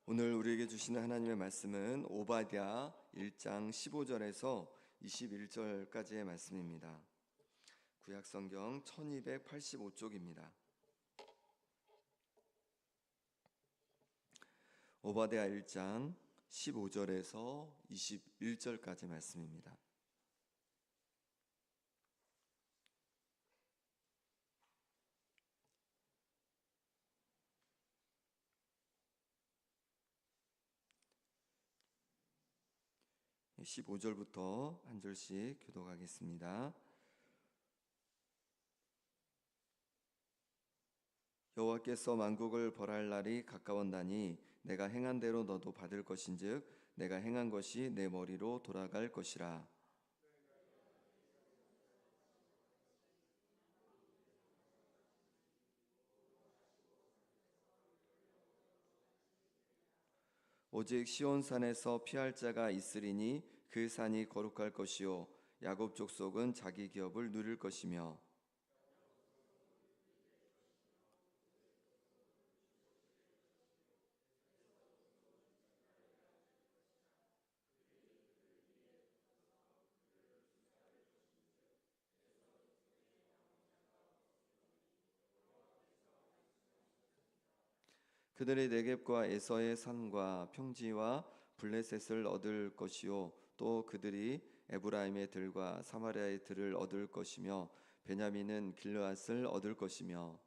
오늘 우리에게 주시는 하나님의 말씀은 오바댜 1장 15절에서 21절까지의 말씀입니다. 구약성경 1285쪽입니다. 오바댜 1장 15절에서 21절까지 말씀입니다. 15절부터 한 절씩 교독하겠습니다. 여호와께서 만국을 벌할 날이 가까웠나니 내가 행한 대로 너도 받을 것인즉 내가 행한 것이 내 머리로 돌아갈 것이라. 오직 시온산에서 피할 자가 있으리니 그 산이 거룩할 것이요 야곱 족속은 자기 기업을 누릴 것이며 그들의 네겝과 에서의 산과 평지와 블레셋을 얻을 것이요 또 그들이 에브라임의 들과 사마리아의 들을 얻을 것이며 베냐민은 길르앗을 얻을 것이며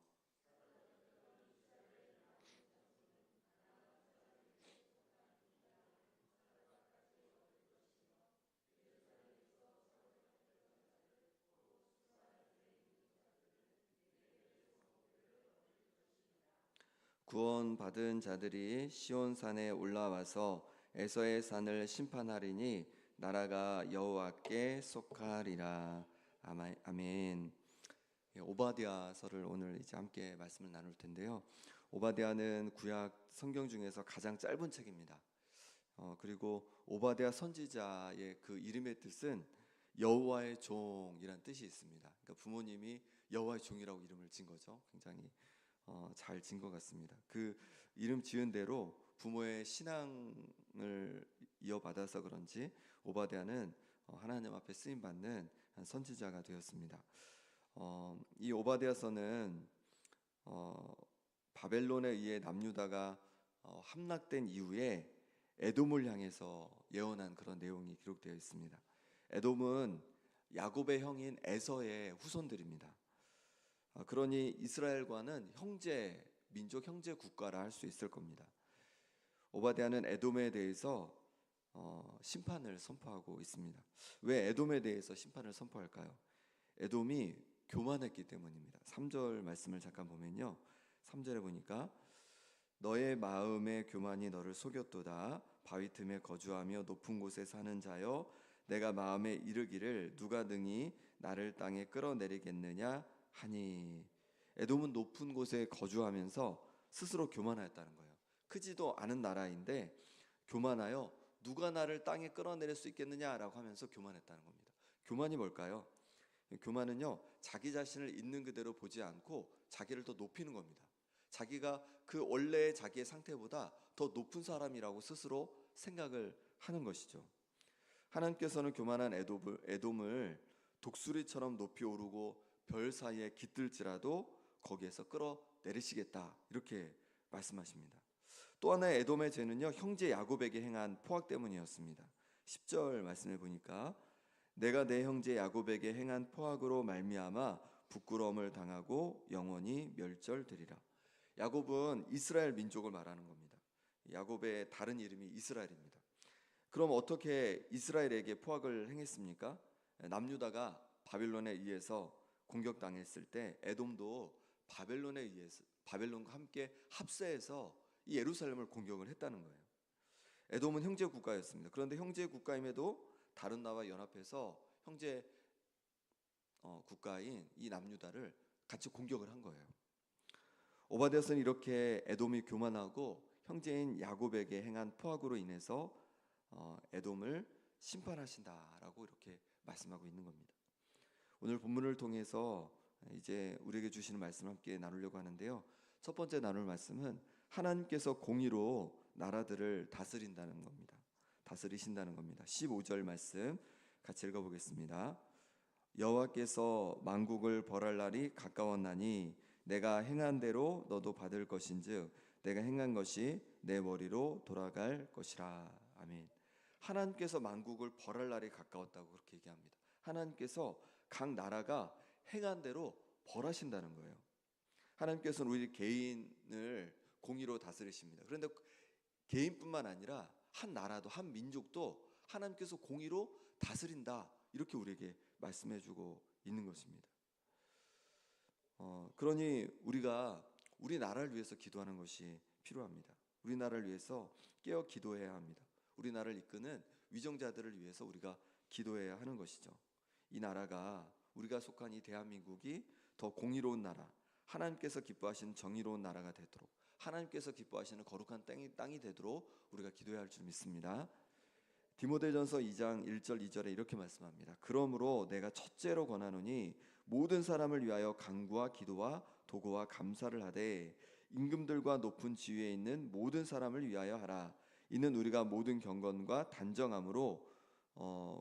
구원받은 자들이 시온산에 올라와서 에서의 산을 심판하리니 나라가 여호와께 속하리라. 아멘. 오바댜서를 오늘 이제 함께 말씀을 나눌 텐데요. 오바댜는 구약 성경 중에서 가장 짧은 책입니다. 그리고 오바댜 선지자의 그 이름의 뜻은 여호와의 종이란 뜻이 있습니다. 그러니까 부모님이 여호와의 종이라고 이름을 진 거죠. 굉장히 잘 진 것 같습니다. 그 이름 지은 대로 부모의 신앙을 이어받아서 그런지 오바댜는 하나님 앞에 쓰임 받는 선지자가 되었습니다. 이 오바댜서는 바벨론에 의해 남유다가 함락된 이후에 에돔을 향해서 예언한 그런 내용이 기록되어 있습니다. 에돔은 야곱의 형인 에서의 후손들입니다. 그러니 이스라엘과는 형제 민족, 형제 국가라 할 수 있을 겁니다. 오바댜는 에돔에 대해서 심판을 선포하고 있습니다. 왜 에돔에 대해서 심판을 선포할까요? 에돔이 교만했기 때문입니다. 3절 말씀을 잠깐 보면요. 3절에 보니까 너의 마음의 교만이 너를 속였도다. 바위 틈에 거주하며 높은 곳에 사는 자여 내가 마음에 이르기를 누가 능히 나를 땅에 끌어내리겠느냐 하니. 에돔은 높은 곳에 거주하면서 스스로 교만하였다는 거예요. 크지도 않은 나라인데 교만하여 누가 나를 땅에 끌어내릴 수 있겠느냐라고 하면서 교만했다는 겁니다. 교만이 뭘까요? 교만은요, 자기 자신을 있는 그대로 보지 않고 자기를 더 높이는 겁니다. 자기가 그 원래의 자기의 상태보다 더 높은 사람이라고 스스로 생각을 하는 것이죠. 하나님께서는 교만한 에돔을 독수리처럼 높이 오르고 별 사이에 깃들지라도 거기에서 끌어내리시겠다 이렇게 말씀하십니다. 또 하나의 에돔의 죄는요, 형제 야곱에게 행한 포악 때문이었습니다. 10절 말씀해 보니까 내가 내 형제 야곱에게 행한 포악으로 말미암아 부끄러움을 당하고 영원히 멸절되리라. 야곱은 이스라엘 민족을 말하는 겁니다. 야곱의 다른 이름이 이스라엘입니다. 그럼 어떻게 이스라엘에게 포악을 행했습니까? 남유다가 바벨론에 의해서 공격당했을 때 에돔도 바벨론과 함께 합세해서 이 예루살렘을 공격을 했다는 거예요. 에돔은 형제 국가였습니다. 그런데 형제 국가임에도 다른 나라와 연합해서 형제 국가인 이 남유다를 같이 공격을 한 거예요. 오바댜서는 이렇게 에돔이 교만하고 형제인 야곱에게 행한 포악으로 인해서 에돔을 심판하신다라고 이렇게 말씀하고 있는 겁니다. 오늘 본문을 통해서 이제 우리에게 주시는 말씀을 함께 나누려고 하는데요. 첫 번째 나눌 말씀은 하나님께서 공의로 나라들을 다스린다는 겁니다. 다스리신다는 겁니다. 15절 말씀 같이 읽어보겠습니다. 여호와께서 만국을 벌할 날이 가까웠나니 내가 행한 대로 너도 받을 것인즉 내가 행한 것이 내 머리로 돌아갈 것이라. 아멘. 하나님께서 만국을 벌할 날이 가까웠다고 그렇게 얘기합니다. 하나님께서 각 나라가 행한 대로 벌하신다는 거예요. 하나님께서는 우리 개인을 공의로 다스리십니다. 그런데 개인뿐만 아니라 한 나라도 한 민족도 하나님께서 공의로 다스린다, 이렇게 우리에게 말씀해주고 있는 것입니다. 그러니 우리가 우리 나라를 위해서 기도하는 것이 필요합니다. 우리 나라를 위해서 깨어 기도해야 합니다. 우리 나라를 이끄는 위정자들을 위해서 우리가 기도해야 하는 것이죠. 이 나라가, 우리가 속한 이 대한민국이 더 공의로운 나라, 하나님께서 기뻐하시는 정의로운 나라가 되도록, 하나님께서 기뻐하시는 거룩한 땅이 되도록 우리가 기도해야 할 줄 믿습니다. 디모데전서 2장 1절 2절에 이렇게 말씀합니다. 그러므로 내가 첫째로 권하노니 모든 사람을 위하여 간구와 기도와 도구와 감사를 하되 임금들과 높은 지위에 있는 모든 사람을 위하여 하라. 이는 우리가 모든 경건과 단정함으로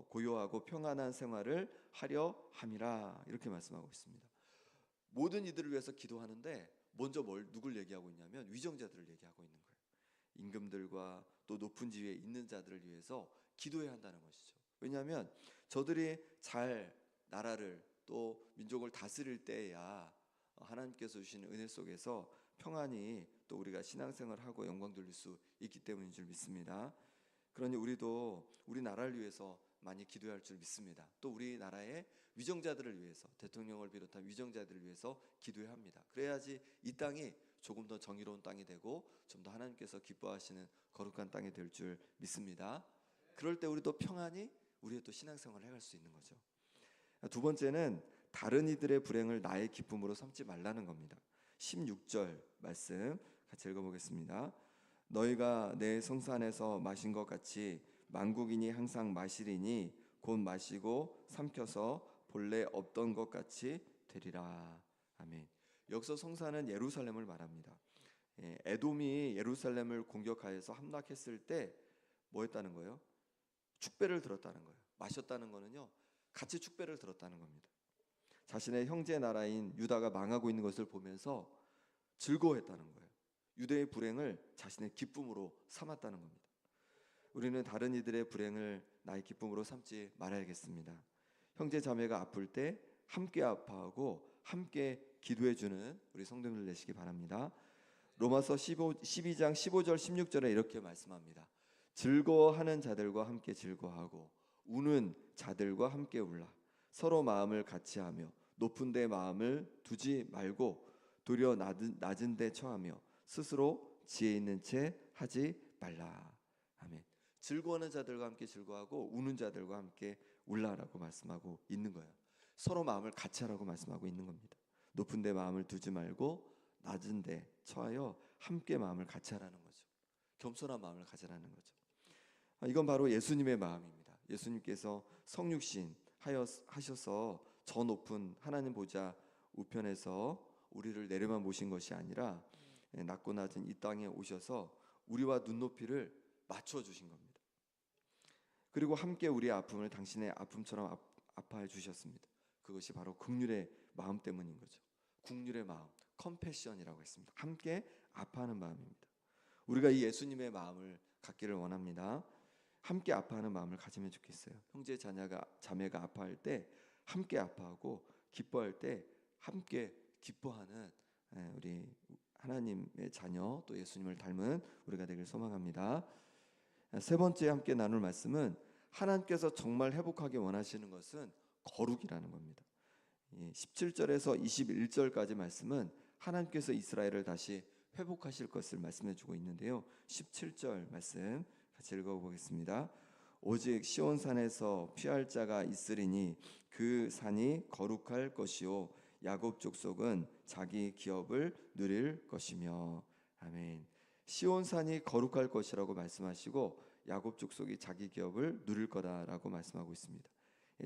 고요하고 평안한 생활을 하려 함이라. 이렇게 말씀하고 있습니다. 모든 이들을 위해서 기도하는데 먼저 누굴 얘기하고 있냐면 위정자들을 얘기하고 있는 거예요. 임금들과 또 높은 지위에 있는 자들을 위해서 기도해야 한다는 것이죠. 왜냐하면 저들이 잘 나라를 또 민족을 다스릴 때야 하나님께서 주시는 은혜 속에서 평안히 또 우리가 신앙생활을 하고 영광 돌릴 수 있기 때문인 줄 믿습니다. 그러니 우리도 우리 나라를 위해서 많이 기도해야 할 줄 믿습니다. 또 우리나라의 위정자들을 위해서, 대통령을 비롯한 위정자들을 위해서 기도해야 합니다. 그래야지 이 땅이 조금 더 정의로운 땅이 되고 좀 더 하나님께서 기뻐하시는 거룩한 땅이 될 줄 믿습니다. 그럴 때 우리도 평안히 우리의 또 신앙생활을 해갈 수 있는 거죠. 두 번째는 다른 이들의 불행을 나의 기쁨으로 삼지 말라는 겁니다. 16절 말씀 같이 읽어보겠습니다. 너희가 내 성산에서 마신 것 같이 만국인이 항상 마시리니 곧 마시고 삼켜서 본래 없던 것 같이 되리라. 아멘. 여기서 성산은 예루살렘을 말합니다. 에돔이 예루살렘을 공격하여서 함락했을 때 뭐 했다는 거예요? 축배를 들었다는 거예요. 마셨다는 거는요, 같이 축배를 들었다는 겁니다. 자신의 형제 나라인 유다가 망하고 있는 것을 보면서 즐거워했다는 거예요. 유대의 불행을 자신의 기쁨으로 삼았다는 겁니다. 우리는 다른 이들의 불행을 나의 기쁨으로 삼지 말아야겠습니다. 형제 자매가 아플 때 함께 아파하고 함께 기도해주는 우리 성도님들 되시기 바랍니다. 로마서 12장 15절 16절에 이렇게 말씀합니다. 즐거워하는 자들과 함께 즐거워하고 우는 자들과 함께 울라. 서로 마음을 같이하며 높은 데 마음을 두지 말고 도리어 낮은 데 처하며 스스로 지혜 있는 채 하지 말라. 아멘. 즐거워하는 자들과 함께 즐거워하고 우는 자들과 함께 울라라고 말씀하고 있는 거예요. 서로 마음을 같이 하라고 말씀하고 있는 겁니다. 높은 데 마음을 두지 말고 낮은 데 처하여 함께 마음을 같이 하라는 거죠. 겸손한 마음을 가지라는 거죠. 이건 바로 예수님의 마음입니다. 예수님께서 성육신 하셔서 저 높은 하나님 보좌 우편에서 우리를 내려만 모신 것이 아니라 낮고 낮은 이 땅에 오셔서 우리와 눈높이를 맞춰 주신 겁니다. 그리고 함께 우리의 아픔을 당신의 아픔처럼 아파해 주셨습니다. 그것이 바로 긍휼의 마음 때문인 거죠. 긍휼의 마음, 컴패션이라고 했습니다. 함께 아파하는 마음입니다. 우리가 이 예수님의 마음을 갖기를 원합니다. 함께 아파하는 마음을 가지면 좋겠어요. 형제 자매가 아파할 때 함께 아파하고 기뻐할 때 함께 기뻐하는 우리 하나님의 자녀 또 예수님을 닮은 우리가 되길 소망합니다. 세 번째 함께 나눌 말씀은 하나님께서 정말 회복하기 원하시는 것은 거룩이라는 겁니다. 17절에서 21절까지 말씀은 하나님께서 이스라엘을 다시 회복하실 것을 말씀해 주고 있는데요. 17절 말씀 같이 읽어보겠습니다. 오직 시온산에서 피할 자가 있으리니 그 산이 거룩할 것이요 야곱 족속은 자기 기업을 누릴 것이며. 아멘. 시온산이 거룩할 것이라고 말씀하시고 야곱 족속이 자기 기업을 누릴 거다라고 말씀하고 있습니다.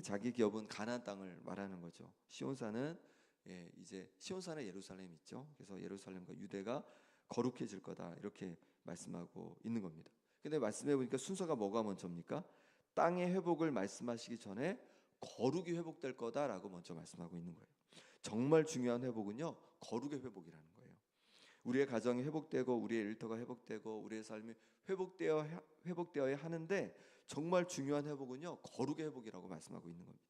자기 기업은 가나안 땅을 말하는 거죠. 시온산은 이제 시온산에 예루살렘이 있죠. 그래서 예루살렘과 유대가 거룩해질 거다 이렇게 말씀하고 있는 겁니다. 근데 말씀해 보니까 순서가 뭐가 먼저입니까? 땅의 회복을 말씀하시기 전에 거룩이 회복될 거다라고 먼저 말씀하고 있는 거예요. 정말 중요한 회복은요, 거룩의 회복이라는 거예요. 우리의 가정이 회복되고 우리의 일터가 회복되고 우리의 삶이 회복되어야 하는데 정말 중요한 회복은요, 거룩의 회복이라고 말씀하고 있는 겁니다.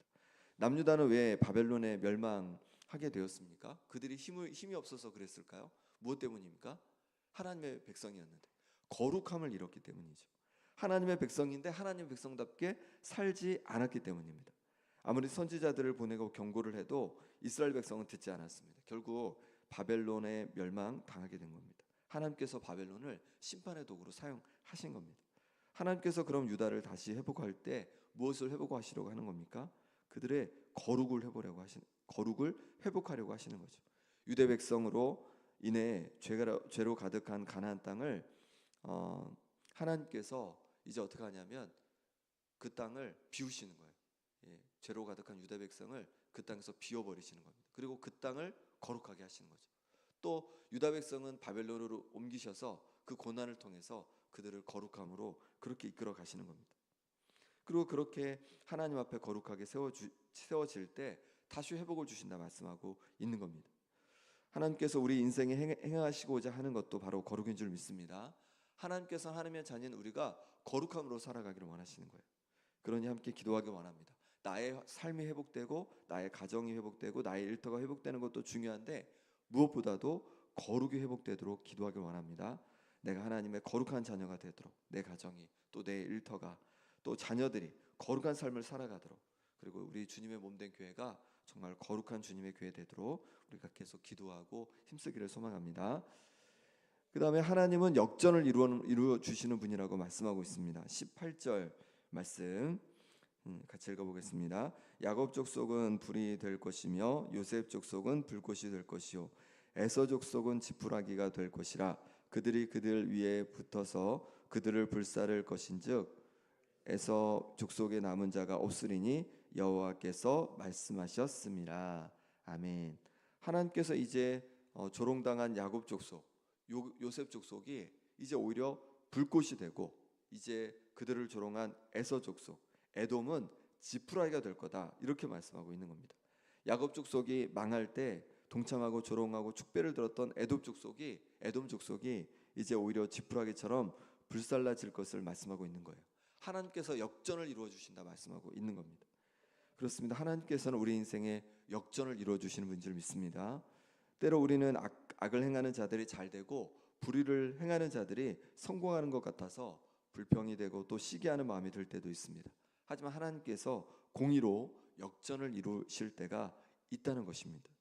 남유다는 왜 바벨론에 멸망하게 되었습니까? 그들이 힘이 없어서 그랬을까요? 무엇 때문입니까? 하나님의 백성이었는데 거룩함을 잃었기 때문이죠. 하나님의 백성인데 하나님의 백성답게 살지 않았기 때문입니다. 아무리 선지자들을 보내고 경고를 해도 이스라엘 백성은 듣지 않았습니다. 결국 바벨론에 멸망당하게 된 겁니다. 하나님께서 바벨론을 심판의 도구로 사용하신 겁니다. 하나님께서 그럼 유다를 다시 회복할 때 무엇을 회복하시려고 하는 겁니까? 그들의 거룩을 회복하려고 하시는 거죠. 유대 백성으로 인해 죄로 가득한 가나안 땅을 하나님께서 이제 어떻게 하냐면 그 땅을 비우시는 거예요. 죄로 가득한 유대 백성을 그 땅에서 비워버리시는 겁니다. 그리고 그 땅을 거룩하게 하시는 거죠. 또 유다 백성은 바벨론으로 옮기셔서 그 고난을 통해서 그들을 거룩함으로 그렇게 이끌어 가시는 겁니다. 그리고 그렇게 하나님 앞에 거룩하게 세워질 때 다시 회복을 주신다 말씀하고 있는 겁니다. 하나님께서 우리 인생에 행하시고자 하는 것도 바로 거룩인 줄 믿습니다. 하나님께서 하나님의 자녀인 우리가 거룩함으로 살아가기를 원하시는 거예요. 그러니 함께 기도하기 원합니다. 나의 삶이 회복되고 나의 가정이 회복되고 나의 일터가 회복되는 것도 중요한데 무엇보다도 거룩이 회복되도록 기도하길 원합니다. 내가 하나님의 거룩한 자녀가 되도록 내 가정이 또 내 일터가 또 자녀들이 거룩한 삶을 살아가도록 그리고 우리 주님의 몸된 교회가 정말 거룩한 주님의 교회 되도록 우리가 계속 기도하고 힘쓰기를 소망합니다. 그 다음에 하나님은 역전을 이루어 주시는 분이라고 말씀하고 있습니다. 18절 말씀 같이 읽어보겠습니다. 야곱 족속은 불이 될 것이며 요셉 족속은 불꽃이 될 것이요 에서 족속은 지푸라기가 될 것이라 그들이 그들 위에 붙어서 그들을 불사를 것인즉 에서 족속에 남은 자가 없으리니 여호와께서 말씀하셨습니다. 아멘. 하나님께서 이제 조롱당한 야곱 족속, 요셉 족속이 이제 오히려 불꽃이 되고 이제 그들을 조롱한 에서 족속, 에돔은 지푸라기가 될 거다 이렇게 말씀하고 있는 겁니다. 야곱 족속이 망할 때 동참하고 조롱하고 축배를 들었던 에돔 족속이 이제 오히려 지푸라기처럼 불살라질 것을 말씀하고 있는 거예요. 하나님께서 역전을 이루어 주신다 말씀하고 있는 겁니다. 그렇습니다. 하나님께서는 우리 인생에 역전을 이루어 주시는 분인 줄 믿습니다. 때로 우리는 악을 행하는 자들이 잘 되고 불의를 행하는 자들이 성공하는 것 같아서 불평이 되고 또 시기하는 마음이 들 때도 있습니다. 하지만 하나님께서 공의로 역전을 이루실 때가 있다는 것입니다.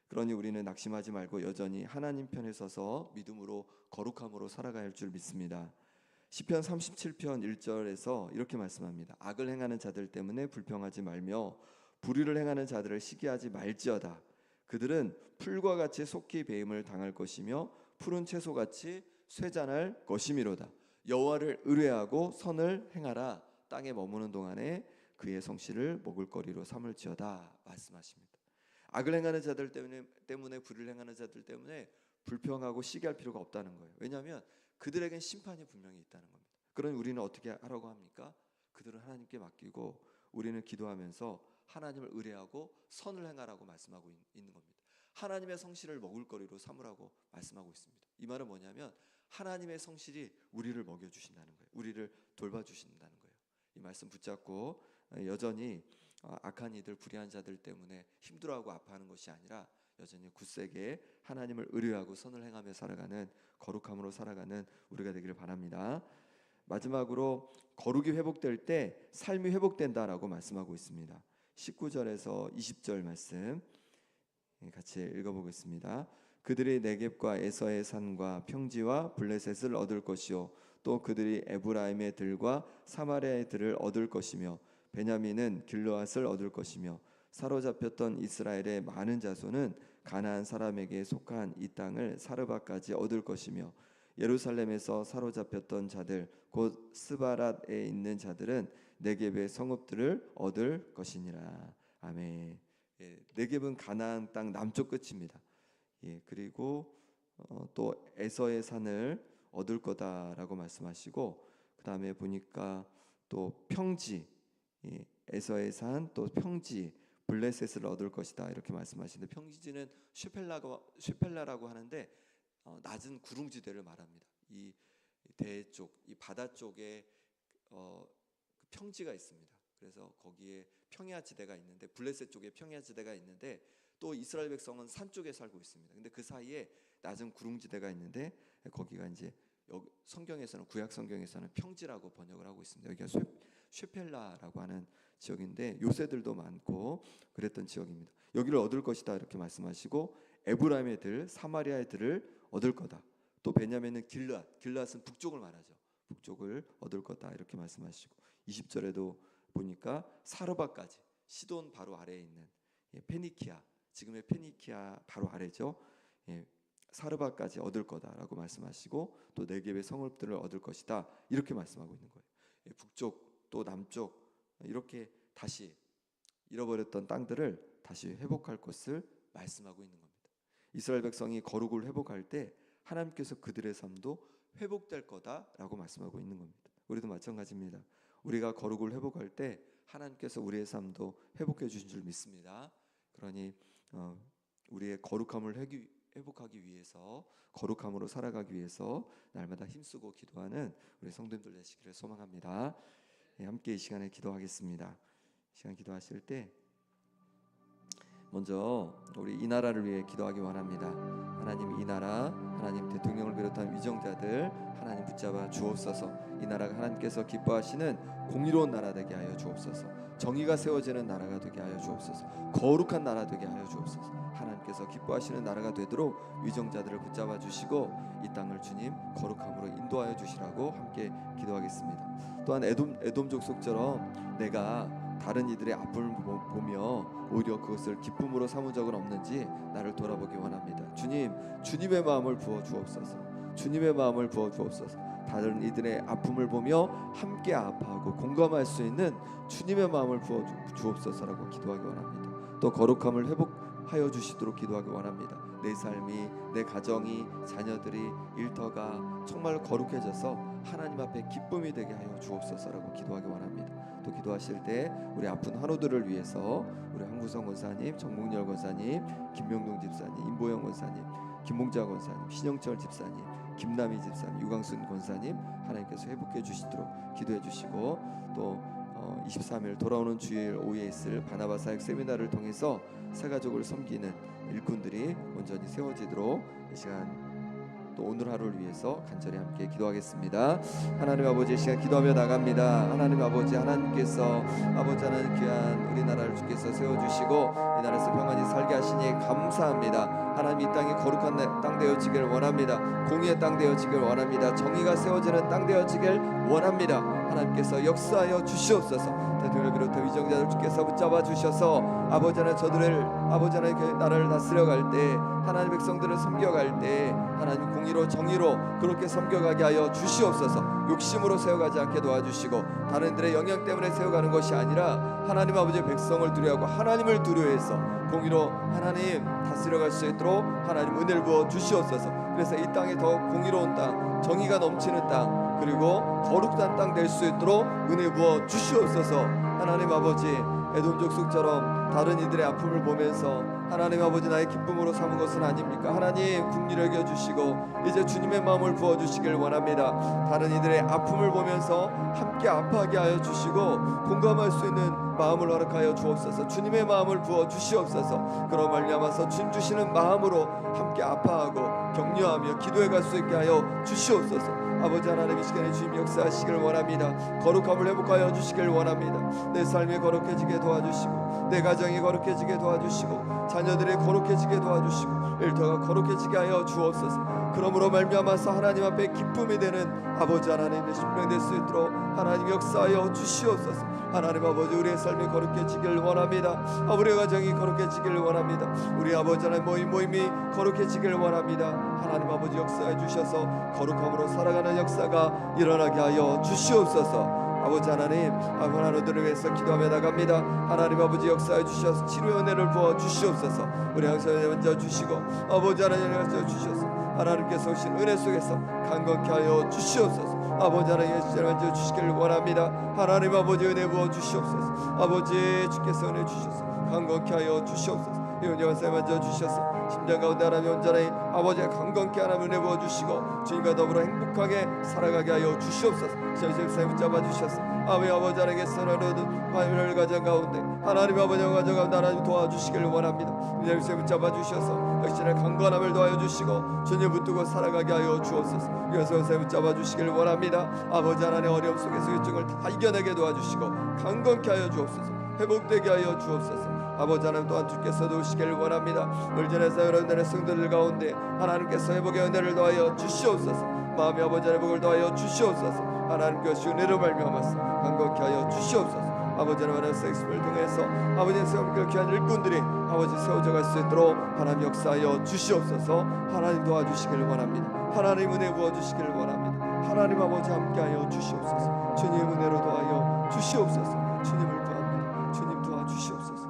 그러니 우리는 낙심하지 말고 여전히 하나님 편에 서서 믿음으로 거룩함으로 살아가야 할 줄 믿습니다. 시편 37편 1절에서 이렇게 말씀합니다. 악을 행하는 자들 때문에 불평하지 말며 불의를 행하는 자들을 시기하지 말지어다. 그들은 풀과 같이 속히 배임을 당할 것이며 푸른 채소같이 쇠잔할 것이미로다. 여호와를 의뢰하고 선을 행하라. 땅에 머무는 동안에 그의 성실을 먹을거리로 삼을지어다 말씀하십니다. 악을 행하는 자들 때문에 불의를 행하는 자들 때문에 불평하고 시기할 필요가 없다는 거예요. 왜냐하면 그들에겐 심판이 분명히 있다는 겁니다. 그러니 우리는 어떻게 하라고 합니까? 그들은 하나님께 맡기고 우리는 기도하면서 하나님을 의뢰하고 선을 행하라고 말씀하고 있는 겁니다. 하나님의 성실을 먹을거리로 삼으라고 말씀하고 있습니다. 이 말은 뭐냐면 하나님의 성실이 우리를 먹여주신다는 거예요. 우리를 돌봐주신다는 거예요. 이 말씀 붙잡고 여전히 악한 이들 불의한 자들 때문에 힘들어하고 아파하는 것이 아니라 여전히 굳세게 하나님을 의뢰하고 선을 행하며 살아가는 거룩함으로 살아가는 우리가 되기를 바랍니다. 마지막으로 거룩이 회복될 때 삶이 회복된다라고 말씀하고 있습니다. 19절에서 20절 말씀 같이 읽어보겠습니다. 그들이 네겝과 에서의 산과 평지와 블레셋을 얻을 것이요 또 그들이 에브라임의 들과 사마리아의 들을 얻을 것이며 베냐민은 길르앗을 얻을 것이며 사로잡혔던 이스라엘의 많은 자손은 가나안 사람에게 속한 이 땅을 사르바까지 얻을 것이며 예루살렘에서 사로잡혔던 자들 곧 스바랏에 있는 자들은 네겝의 성읍들을 얻을 것이니라. 아멘. 네겝은 가나안 땅 남쪽 끝입니다. 그리고 또 에서의 산을 얻을 거다라고 말씀하시고, 그 다음에 보니까 또 평지, 에서의 산, 또 평지 블레셋을 얻을 것이다 이렇게 말씀하시는데, 평지는 슈펠라라고 하는데 낮은 구릉지대를 말합니다. 이 대쪽, 이 바다 쪽에 평지가 있습니다. 그래서 거기에 평야지대가 있는데, 블레셋 쪽에 평야지대가 있는데, 또 이스라엘 백성은 산 쪽에 살고 있습니다. 근데 그 사이에 낮은 구릉지대가 있는데, 거기가 이제 성경에서는, 구약 성경에서는 평지라고 번역을 하고 있습니다. 여기가 슈펠라라고 하는 지역인데 요새들도 많고 그랬던 지역입니다. 여기를 얻을 것이다 이렇게 말씀하시고, 에브라임의 들, 사마리아의 들을 얻을 거다. 또 베냐민은 길앗은 북쪽을 말하죠. 북쪽을 얻을 거다 이렇게 말씀하시고, 20절에도 보니까 사르바까지, 시돈 바로 아래에 있는 페니키아, 지금의 페니키아 바로 아래죠. 사르바까지 얻을 거다라고 말씀하시고, 또 네겝의 성읍들을 얻을 것이다 이렇게 말씀하고 있는 거예요. 북쪽 또 남쪽 이렇게 다시 잃어버렸던 땅들을 다시 회복할 것을 말씀하고 있는 겁니다. 이스라엘 백성이 거룩을 회복할 때 하나님께서 그들의 삶도 회복될 거다라고 말씀하고 있는 겁니다. 우리도 마찬가지입니다. 우리가 거룩을 회복할 때 하나님께서 우리의 삶도 회복해 주신 줄 믿습니다. 그러니 우리의 거룩함을 회복하기 위해서, 거룩함으로 살아가기 위해서 날마다 힘쓰고 기도하는 우리 성도님들 되시기를 소망합니다. 함께 이 시간에 기도하겠습니다. 이 시간 기도하실 때 먼저 우리 이 나라를 위해 기도하기 원합니다. 하나님, 이 나라, 하나님 대통령을 비롯한 위정자들 하나님 붙잡아 주옵소서. 이 나라가 하나님께서 기뻐하시는 공의로운 나라 되게 하여 주옵소서. 정의가 세워지는 나라가 되게 하여 주옵소서. 거룩한 나라 되게 하여 주옵소서. 하나님께서 기뻐하시는 나라가 되도록 위정자들을 붙잡아 주시고 이 땅을 주님 거룩함으로 인도하여 주시라고 함께 기도하겠습니다. 또한 에돔 족속처럼 내가 다른 이들의 아픔을 보며 오히려 그것을 기쁨으로 삼은 적은 없는지 나를 돌아보기 원합니다. 주님, 주님의 마음을 부어 주옵소서. 주님의 마음을 부어 주옵소서. 다른 이들의 아픔을 보며 함께 아파하고 공감할 수 있는 주님의 마음을 부어 주옵소서라고 기도하기 원합니다. 또 거룩함을 회복하여 주시도록 기도하기 원합니다. 내 삶이, 내 가정이, 자녀들이, 일터가 정말 거룩해져서 하나님 앞에 기쁨이 되게 하여 주옵소서라고 기도하기 원합니다. 또 기도하실 때 우리 아픈 환우들을 위해서 우리 황구성 권사님, 정몽열 권사님, 김명동 집사님, 임보영 권사님, 김봉자 권사님, 신영철 집사님, 김남희 집사님, 유광순 권사님 하나님께서 회복해 주시도록 기도해 주시고, 또 23일 돌아오는 주일 오후에 있을 바나바 사역 세미나를 통해서 새 가족을 섬기는 일꾼들이 온전히 세워지도록 이 시간 또 오늘 하루를 위해서 간절히 함께 기도하겠습니다. 하나님 아버지, 이 시간 기도하며 나갑니다. 하나님 아버지, 하나님께서 아버지 하나님 귀한 우리나라를 주께서 세워주시고 이 나라에서 평안히 살게 하시니 감사합니다. 하나님, 이 땅이 거룩한 땅 되어지길 원합니다. 공의의 땅 되어지길 원합니다. 정의가 세워지는 땅 되어지길 원합니다. 하나님께서 역사하여 주시옵소서. 대통령을 비롯해 위정자들 주께서 붙잡아 주셔서 아버지 하나님, 저들을 아버지 하나님 나라를 다스려갈 때, 하나님 백성들을 섬겨갈 때 하나님 공의로 정의로 그렇게 섬겨가게 하여 주시옵소서. 욕심으로 세워가지 않게 도와주시고 다른 이들의 영향 때문에 세워가는 것이 아니라 하나님 아버지의 백성을 두려워하고 하나님을 두려워해서 공의로 하나님 다스려갈 수 있도록 하나님 은혜를 부어 주시옵소서. 그래서 이 땅이 더 공의로운 땅, 정의가 넘치는 땅, 그리고 거룩한 땅 될 수 있도록 은혜 부어 주시옵소서. 하나님 아버지, 에돔 족속처럼 다른 이들의 아픔을 보면서 하나님 아버지 나의 기쁨으로 삼은 것은 아닙니까? 하나님 긍휼히 여겨 주시고 이제 주님의 마음을 부어 주시길 원합니다. 다른 이들의 아픔을 보면서 함께 아파하게 하여 주시고 공감할 수 있는 마음을 허락하여 주옵소서. 주님의 마음을 부어 주시옵소서. 그로 말미암아서 주님 주시는 마음으로 함께 아파하고 격려하며 기도해 갈 수 있게 하여 주시옵소서. 아버지 하나님, 이 시간에 주님 역사하시길 원합니다. 거룩함을 회복하여 주시길 원합니다. 내 삶이 거룩해지게 도와주시고 내 가정이 거룩해지게 도와주시고 자녀들이 거룩해지게 도와주시고 일터가 거룩해지게 하여 주옵소서. 그러므로 말미암아서 하나님 앞에 기쁨이 되는 아버지 하나님의 심령 될 수 있도록 하나님 역사하여 주시옵소서. 하나님 아버지, 우리의 삶이 거룩해지길 원합니다. 우리의 가정이 거룩해지길 원합니다. 우리 아버지 하나님 모임이 거룩해지길 원합니다. 하나님 아버지 역사해 주셔서 거룩함으로 살아가는 역사가 일어나게 하여 주시옵소서. 아버지 하나님, 하나님들을 위해서 기도하며 나갑니다. 하나님 아버지 역사해 주셔서 치료의 은혜를 부어 주시옵소서. 우리 항상 먼저 주시고 아버지 하나님 역사해 주셔서 하나님께서 오신 은혜 속에서 강건케 하여 주시옵소서. 아버지 하나님 예수를 만져 주시기를 원합니다. 하나님 아버지 은혜 부어 주시옵소서. 아버지 주께서 은혜 주셔서 강건케 하여 주시옵소서. 영원한 삶 만져 주셔서 심장 가운데 하나님 온전히 아버지의 강건케 하나님 은혜 부어 주시고 주님과 더불어 행복하게 살아가게 하여 주시옵소서. 저희 붙잡아 주셔서 아버지 하나님께서 나누는 화요일 가정 가운데 하나님 아버지 가정 가운데 하나님 도와주시기를 원합니다. 예수님 붙잡아 주셔서 역시나 강건함을 도와여 주시고 주님 붙들고 살아가게 하여 주옵소서. 예수님 붙잡아 주시기를 원합니다. 아버지 하나님 어려움 속에서 요청을 다 이겨내게 도와주시고 강건케 하여 주옵소서. 회복되게 하여 주옵소서. 아버지 하나님 또한 주께서 도우시기를 원합니다. 물전에서 여러분들의 성도들 가운데 하나님께서 회복의 은혜를 더하여 주시옵소서. 마음의 아버지 회복을 더하여 주시옵소서. 하나님께서 은혜로 말미암아서 강건케 하여 주시옵소서. 아버지 하나님의 섹스를 통해서 아버지의 세움을 귀한 일꾼들이 아버지 세워져 갈 수 있도록 하나님 역사하여 주시옵소서. 하나님 도와주시기를 원합니다. 하나님 은혜 부어주시기를 원합니다. 하나님 아버지 함께하여 주시옵소서. 주님 은혜로 도와여 주시옵소서. 주님을 구합니다. 주님 도와주시옵소서.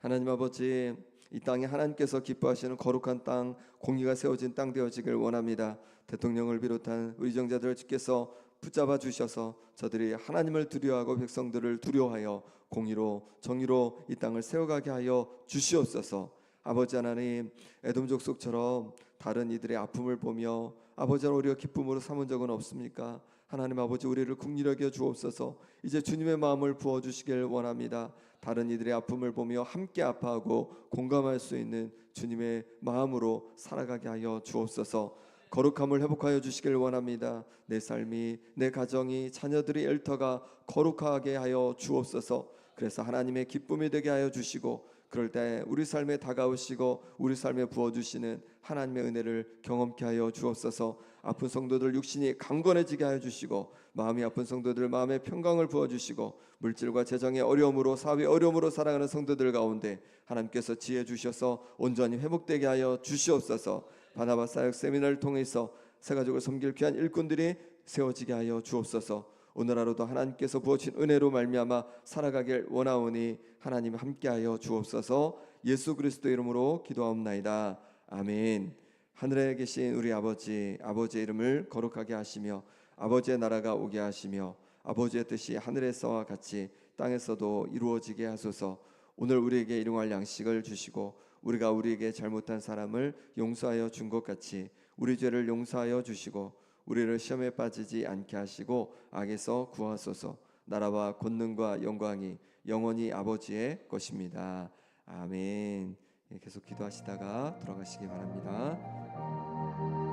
하나님 아버지, 이 땅에 하나님께서 기뻐하시는 거룩한 땅, 공의가 세워진 땅 되어지길 원합니다. 대통령을 비롯한 의정자들을 주께서 붙잡아 주셔서 저들이 하나님을 두려워하고 백성들을 두려워하여 공의로 정의로 이 땅을 세워가게 하여 주시옵소서. 아버지 하나님, 에돔 족속처럼 다른 이들의 아픔을 보며 아버지 우리가 기쁨으로 삼은 적은 없습니까? 하나님 아버지, 우리를 긍휼히 여겨 주옵소서. 이제 주님의 마음을 부어주시길 원합니다. 다른 이들의 아픔을 보며 함께 아파하고 공감할 수 있는 주님의 마음으로 살아가게 하여 주옵소서. 거룩함을 회복하여 주시길 원합니다. 내 삶이, 내 가정이, 자녀들의 일터가 거룩하게 하여 주옵소서. 그래서 하나님의 기쁨이 되게 하여 주시고, 그럴 때 우리 삶에 다가오시고 우리 삶에 부어주시는 하나님의 은혜를 경험케 하여 주옵소서. 아픈 성도들 육신이 강건해지게 하여 주시고, 마음이 아픈 성도들 마음의 평강을 부어주시고, 물질과 재정의 어려움으로, 사회의 어려움으로 살아가는 성도들 가운데 하나님께서 지혜 주셔서 온전히 회복되게 하여 주시옵소서. 바나바 사역 세미나를 통해서 새가족을 섬길 귀한 일꾼들이 세워지게 하여 주옵소서. 오늘 하루도 하나님께서 부어주신 은혜로 말미암아 살아가길 원하오니 하나님 함께하여 주옵소서. 예수 그리스도 이름으로 기도하옵나이다. 아멘. 하늘에 계신 우리 아버지, 아버지의 이름을 거룩하게 하시며 아버지의 나라가 오게 하시며 아버지의 뜻이 하늘에서와 같이 땅에서도 이루어지게 하소서. 오늘 우리에게 일용할 양식을 주시고 우리가 우리에게 잘못한 사람을 용서하여 준 것 같이 우리 죄를 용서하여 주시고 우리를 시험에 빠지지 않게 하시고 악에서 구하소서. 나라와 권능과 영광이 영원히 아버지의 것입니다. 아멘. 계속 기도하시다가 돌아가시기 바랍니다.